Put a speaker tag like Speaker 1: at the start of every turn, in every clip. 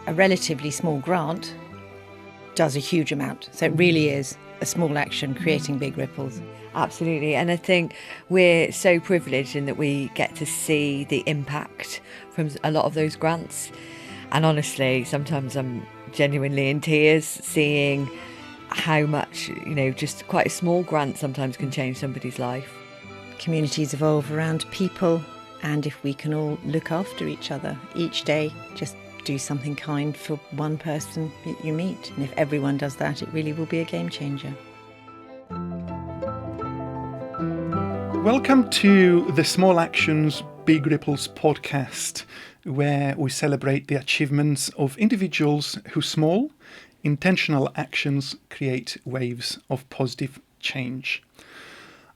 Speaker 1: a relatively small grant does a huge amount. So it really is a small action creating big ripples.
Speaker 2: Absolutely. And I think we're so privileged in that we get to see the impact from a lot of those grants. And honestly, sometimes I'm genuinely in tears seeing how much, just quite a small grant sometimes can change somebody's life.
Speaker 1: Communities evolve around people, and if we can all look after each other each day, just do something kind for one person you meet. And if everyone does that, it really will be a game changer.
Speaker 3: Welcome to the Small Actions, Big Ripples podcast, where we celebrate the achievements of individuals whose small, intentional actions create waves of positive change.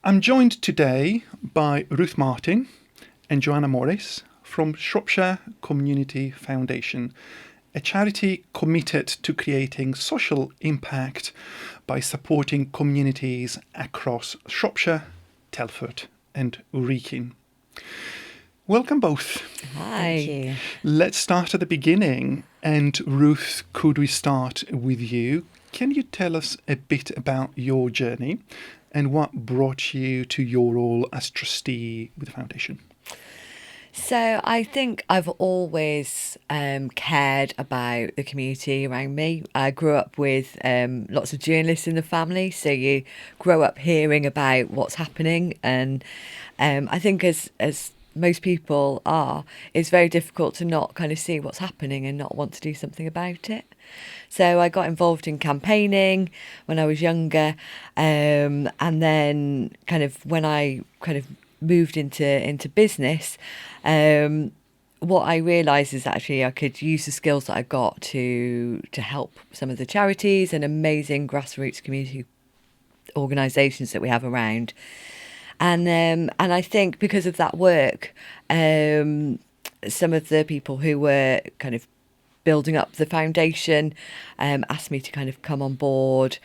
Speaker 3: I'm joined today by Ruth Martin and Joanna Morris from Shropshire Community Foundation, a charity committed to creating social impact by supporting communities across Shropshire, Telford and Wrekin. Welcome both.
Speaker 2: Hi.
Speaker 1: Thank you.
Speaker 3: Let's start at the beginning. And Ruth, could we start with you? Can you tell us a bit about your journey and what brought you to your role as trustee with the foundation?
Speaker 2: So I think I've always cared about the community around me. I grew up with lots of journalists in the family, so you grow up hearing about what's happening. And I think as most people are, it's very difficult to not kind of see what's happening and not want to do something about it. So I got involved in campaigning when I was younger, and then kind of when I kind of moved into business, what I realised is actually I could use the skills that I got to help some of the charities and amazing grassroots community organisations that we have around. And I think because of that work, some of the people who were kind of building up the foundation asked me to kind of come on board.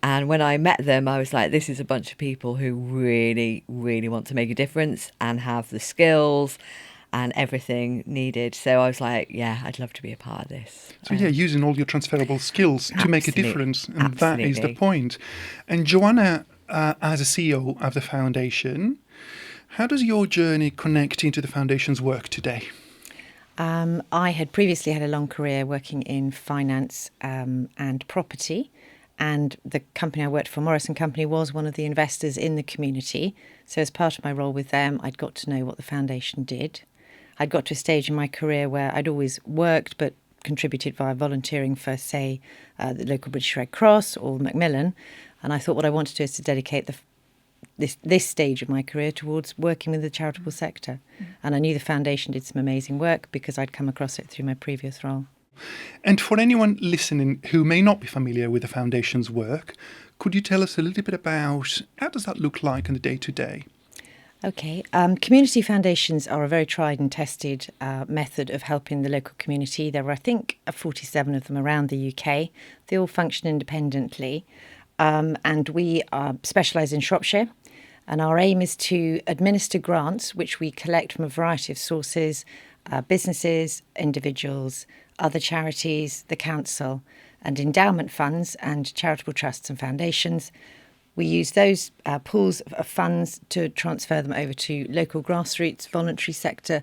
Speaker 2: And when I met them, I was like, this is a bunch of people who really, really want to make a difference and have the skills and everything needed. So I was like, yeah, I'd love to be a part of this.
Speaker 3: So using all your transferable skills to make a difference. And
Speaker 2: absolutely.
Speaker 3: That is the point. And Joanna, as a CEO of the foundation, how does your journey connect into the foundation's work today?
Speaker 1: I had previously had a long career working in finance and property. And the company I worked for, Morris and Company, was one of the investors in the community. So as part of my role with them, I'd got to know what the foundation did. I'd got to a stage in my career where I'd always worked but contributed via volunteering for, say, the local British Red Cross or Macmillan. And I thought what I wanted to do is to dedicate this stage of my career towards working with the charitable sector. And I knew the foundation did some amazing work because I'd come across it through my previous role.
Speaker 3: And for anyone listening who may not be familiar with the foundation's work, could you tell us a little bit about how does that look like in the day-to-day?
Speaker 1: Okay. Community foundations are a very tried and tested method of helping the local community. There are, I think, 47 of them around the UK. They all function independently. And we specialise in Shropshire. And our aim is to administer grants, which we collect from a variety of sources, businesses, individuals, other charities, the council, and endowment funds and charitable trusts and foundations. We use those pools of funds to transfer them over to local grassroots voluntary sector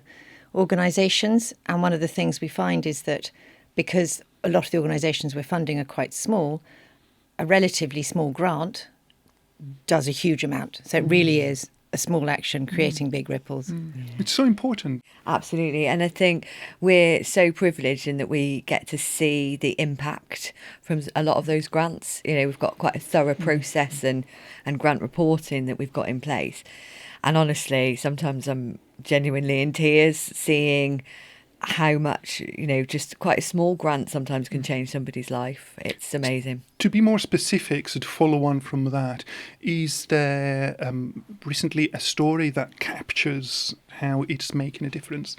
Speaker 1: organisations. And one of the things we find is that because a lot of the organisations we're funding are quite small, a relatively small grant does a huge amount. So it really is a small action creating big ripples.
Speaker 3: It's so important.
Speaker 2: Absolutely. And I think we're so privileged in that we get to see the impact from a lot of those grants. We've got quite a thorough process and grant reporting that we've got in place. And honestly, sometimes I'm genuinely in tears seeing how much, just quite a small grant sometimes can change somebody's life. It's amazing.
Speaker 3: To be more specific, so to follow on from that, is there recently a story that captures how it's making a difference?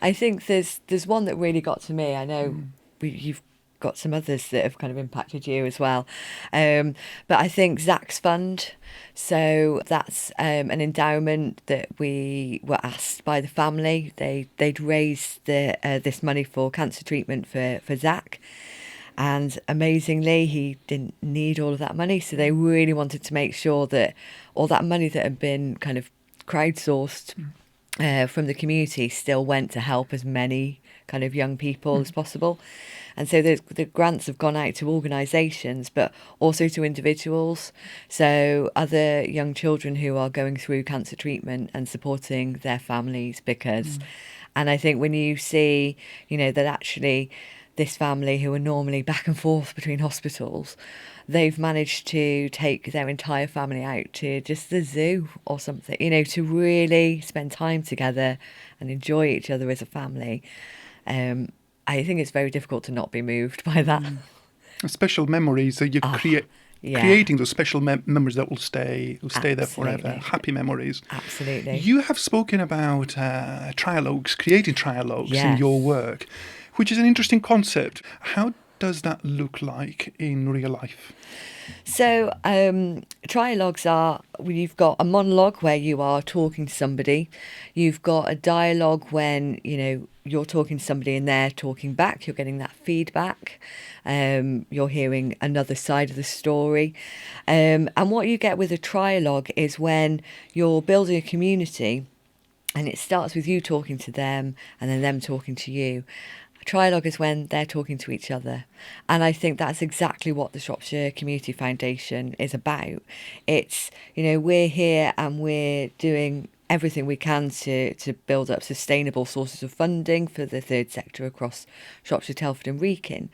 Speaker 2: I think there's one that really got to me. I know you've got some others that have kind of impacted you as well. But I think Zach's Fund, so that's an endowment that we were asked by the family. They'd raised this money for cancer treatment for Zach. And amazingly, he didn't need all of that money. So they really wanted to make sure that all that money that had been kind of crowdsourced from the community still went to help as many kind of young people as possible. And so the grants have gone out to organisations, but also to individuals. So other young children who are going through cancer treatment and supporting their families because, and I think when you see, you know, that actually this family who are normally back and forth between hospitals, they've managed to take their entire family out to just the zoo or something, you know, to really spend time together and enjoy each other as a family. I think it's very difficult to not be moved by that.
Speaker 3: Special memories that you creating those special memories that will stay there forever. Happy memories.
Speaker 2: Absolutely.
Speaker 3: You have spoken about trialogues, creating trialogues in your work, which is an interesting concept. How does that look like in real life?
Speaker 2: So trialogues are, you've got a monologue where you are talking to somebody. You've got a dialogue when, you know, you're talking to somebody and they're talking back. You're getting that feedback. You're hearing another side of the story. And what you get with a trialogue is when you're building a community and it starts with you talking to them and then them talking to you. A trialogue is when they're talking to each other. And I think that's exactly what the Shropshire Community Foundation is about. It's, you know, we're here and we're doing everything we can to build up sustainable sources of funding for the third sector across Shropshire, Telford and Wrekin.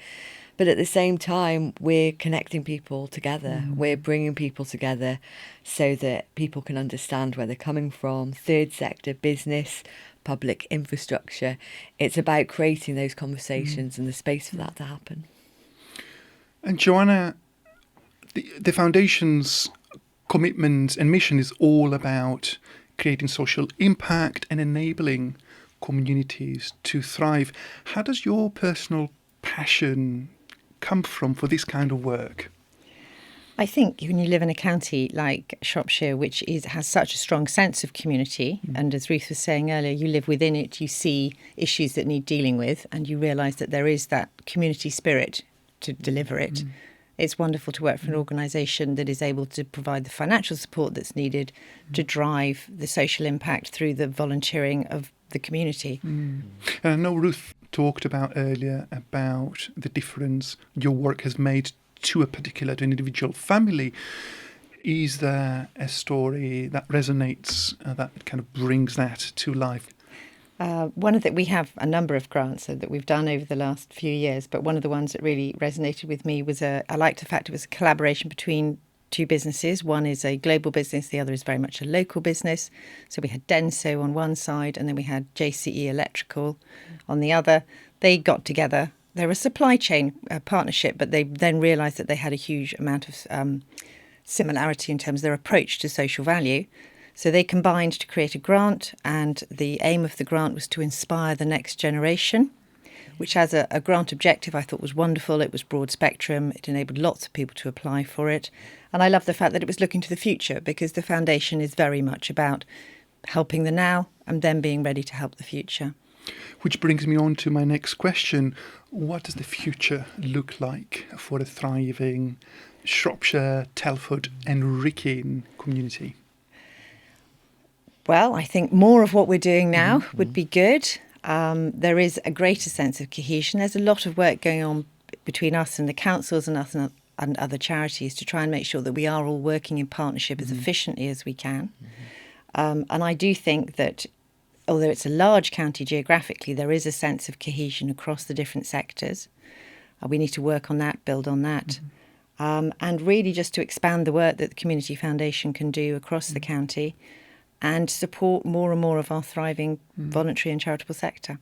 Speaker 2: But at the same time, we're connecting people together. We're bringing people together so that people can understand where they're coming from, third sector, business, public infrastructure. It's about creating those conversations and the space for that to happen.
Speaker 3: And Joanna, the Foundation's commitment and mission is all about creating social impact and enabling communities to thrive. How does your personal passion come from for this kind of work?
Speaker 1: I think when you live in a county like Shropshire, which has such a strong sense of community, and as Ruth was saying earlier, you live within it, you see issues that need dealing with, and you realise that there is that community spirit to deliver it. It's wonderful to work for an organisation that is able to provide the financial support that's needed to drive the social impact through the volunteering of the community.
Speaker 3: And I know Ruth talked about earlier about the difference your work has made to an individual family. Is there a story that resonates, that kind of brings that to life?
Speaker 1: We have a number of grants that we've done over the last few years, but one of the ones that really resonated with me was I liked the fact it was a collaboration between two businesses. One is a global business, the other is very much a local business. So we had Denso on one side and then we had JCE Electrical on the other. They got together. They're a supply chain partnership, but they then realised that they had a huge amount of similarity in terms of their approach to social value. So they combined to create a grant, and the aim of the grant was to inspire the next generation, which as a grant objective I thought was wonderful. It was broad spectrum. It enabled lots of people to apply for it. And I love the fact that it was looking to the future, because the foundation is very much about helping the now and then being ready to help the future.
Speaker 3: Which brings me on to my next question. What does the future look like for a thriving Shropshire, Telford and Wrekin community?
Speaker 1: Well, I think more of what we're doing now would be good. There is a greater sense of cohesion. There's a lot of work going on between us and the councils and us and other charities to try and make sure that we are all working in partnership as efficiently as we can. And I do think that although it's a large county geographically, there is a sense of cohesion across the different sectors. We need to work on that, build on that. And really just to expand the work that the Community Foundation can do across the county and support more and more of our thriving voluntary and charitable sector.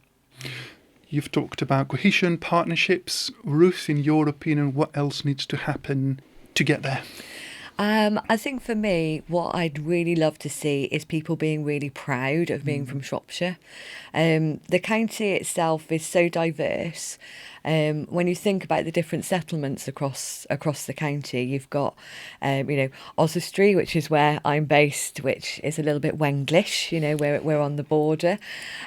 Speaker 3: You've talked about cohesion, partnerships. Ruth, in your opinion, what else needs to happen to get there?
Speaker 2: I think for me, what I'd really love to see is people being really proud of being from Shropshire. The county itself is so diverse. When you think about the different settlements across the county, you've got, Oswestry, which is where I'm based, which is a little bit Wenglish, we're on the border.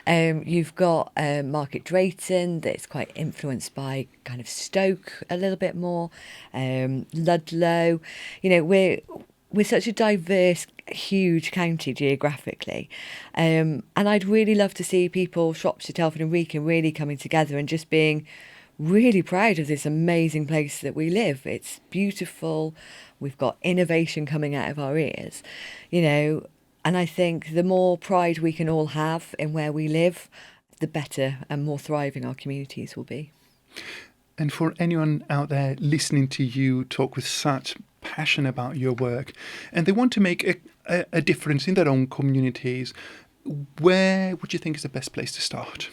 Speaker 2: You've got Market Drayton, that's quite influenced by kind of Stoke a little bit more, Ludlow. We're such a diverse, huge county geographically. And I'd really love to see people, Shropshire, Telford and Wrekin, really coming together and just being really proud of this amazing place that we live. It's beautiful. We've got innovation coming out of our ears, and I think the more pride we can all have in where we live, the better and more thriving our communities will be.
Speaker 3: And for anyone out there listening to you talk with such passion about your work, and they want to make a difference in their own communities, where would you think is the best place to start?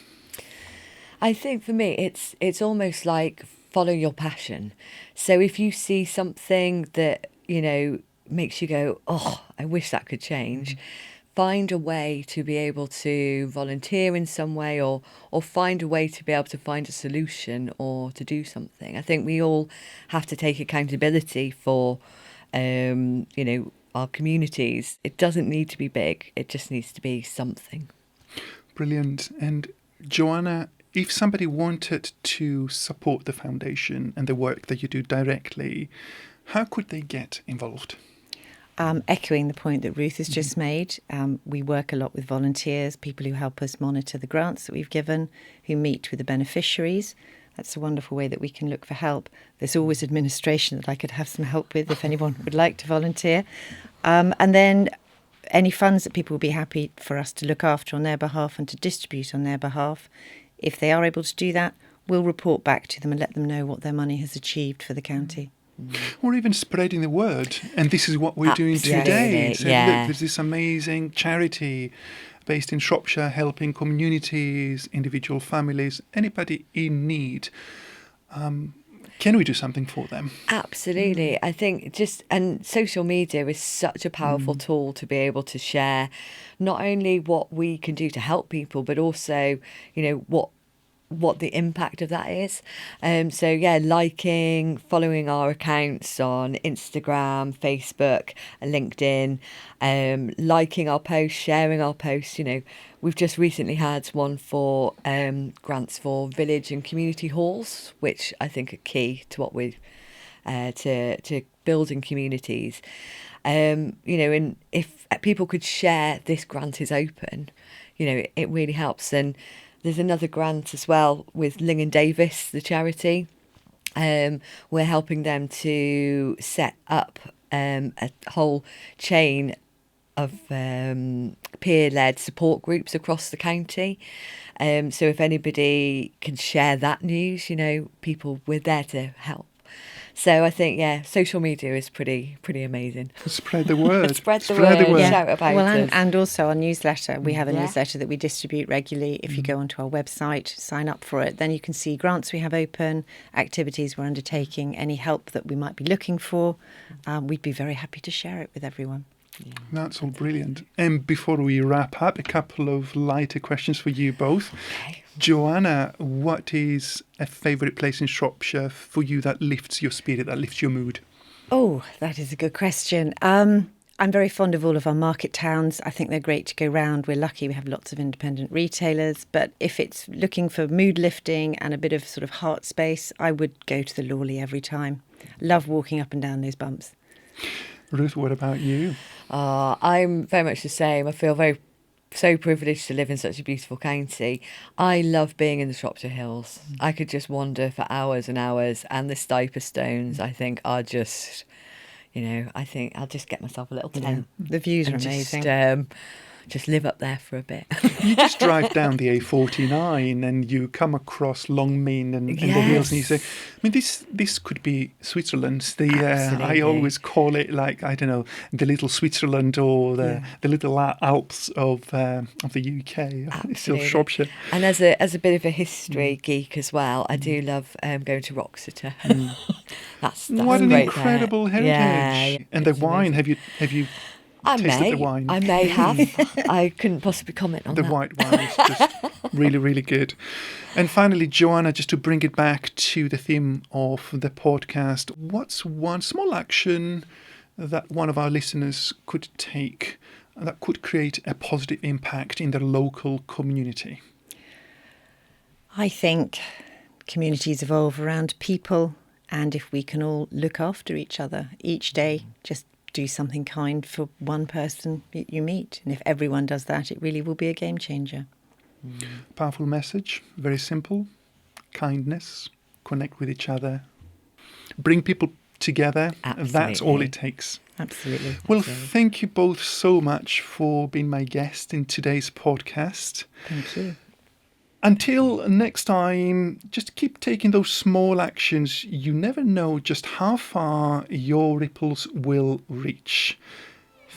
Speaker 2: I think for me, it's almost like follow your passion. So if you see something that, makes you go, oh, I wish that could change, find a way to be able to volunteer in some way, or find a way to be able to find a solution or to do something. I think we all have to take accountability for, our communities. It doesn't need to be big. It just needs to be something.
Speaker 3: Brilliant. And Joanna, if somebody wanted to support the foundation and the work that you do directly, how could they get involved?
Speaker 1: Echoing the point that Ruth has just made, we work a lot with volunteers, people who help us monitor the grants that we've given, who meet with the beneficiaries. That's a wonderful way that we can look for help. There's always administration that I could have some help with if anyone would like to volunteer. And then any funds that people will be happy for us to look after on their behalf and to distribute on their behalf. If they are able to do that, we'll report back to them and let them know what their money has achieved for the county.
Speaker 3: Or even spreading the word. And this is what we're doing today. So look, there's this amazing charity based in Shropshire helping communities, individual families, anybody in need. Can we do something for them?
Speaker 2: Absolutely. I think and social media is such a powerful tool to be able to share not only what we can do to help people, but also, what the impact of that is. Liking, following our accounts on Instagram, Facebook, LinkedIn, liking our posts, sharing our posts. We've just recently had one for grants for village and community halls, which I think are key to what we to building communities. And if people could share this grant is open, it really helps. And there's another grant as well with Ling and Davis, the charity. We're helping them to set up a whole chain of peer-led support groups across the county. So if anybody can share that news, we're there to help. So I think, social media is pretty amazing.
Speaker 3: Spread the word.
Speaker 2: Spread the word.
Speaker 1: Yeah.
Speaker 2: Shout about us.
Speaker 1: And also our newsletter. We have a newsletter that we distribute regularly. If you go onto our website, sign up for it, then you can see grants we have open, activities we're undertaking, any help that we might be looking for. We'd be very happy to share it with everyone.
Speaker 3: Yeah. That's all brilliant. And before we wrap up, a couple of lighter questions for you both.
Speaker 2: Okay.
Speaker 3: Joanna, what is a favourite place in Shropshire for you that lifts your spirit, that lifts your mood?
Speaker 1: Oh, that is a good question. I'm very fond of all of our market towns. I think they're great to go round. We're lucky we have lots of independent retailers. But if it's looking for mood lifting and a bit of sort of heart space, I would go to the Lawley every time. Love walking up and down those bumps.
Speaker 3: Ruth, what about you?
Speaker 2: I'm very much the same. I feel so privileged to live in such a beautiful county. I love being in the Shropshire Hills. I could just wander for hours and hours, and the Stiper Stones, I think, are just, I think I'll just get myself a little tent.
Speaker 1: Yeah. The views are amazing.
Speaker 2: Just live up there for a bit.
Speaker 3: You just drive down the A49 and you come across Longmean and the hills, and you say, this could be Switzerland. I always call it the little Switzerland or the little Alps of the UK.
Speaker 2: Absolutely.
Speaker 3: It's still Shropshire.
Speaker 2: And as a bit of a history geek as well, I do love going to Wroxeter. That's
Speaker 3: what an
Speaker 2: great
Speaker 3: incredible heritage!
Speaker 2: Yeah,
Speaker 3: and the wine. Have you tasted the wine.
Speaker 2: I may have. I couldn't possibly comment on
Speaker 3: The
Speaker 2: that.
Speaker 3: white wine is just really, really good. And finally, Joanna, just to bring it back to the theme of the podcast, what's one small action that one of our listeners could take that could create a positive impact in their local community?
Speaker 1: I think communities evolve around people, and if we can all look after each other each day, just do something kind for one person you meet. And if everyone does that, it really will be a game changer.
Speaker 3: Powerful message, very simple. Kindness, connect with each other, bring people together.
Speaker 2: Absolutely.
Speaker 3: That's all it takes.
Speaker 1: Absolutely.
Speaker 3: Well, thank you both so much for being my guest in today's podcast.
Speaker 1: Thank you.
Speaker 3: Until next time, just keep taking those small actions. You never know just how far your ripples will reach.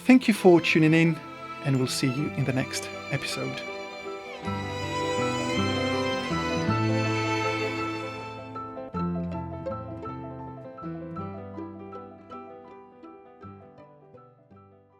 Speaker 3: Thank you for tuning in, and we'll see you in the next episode.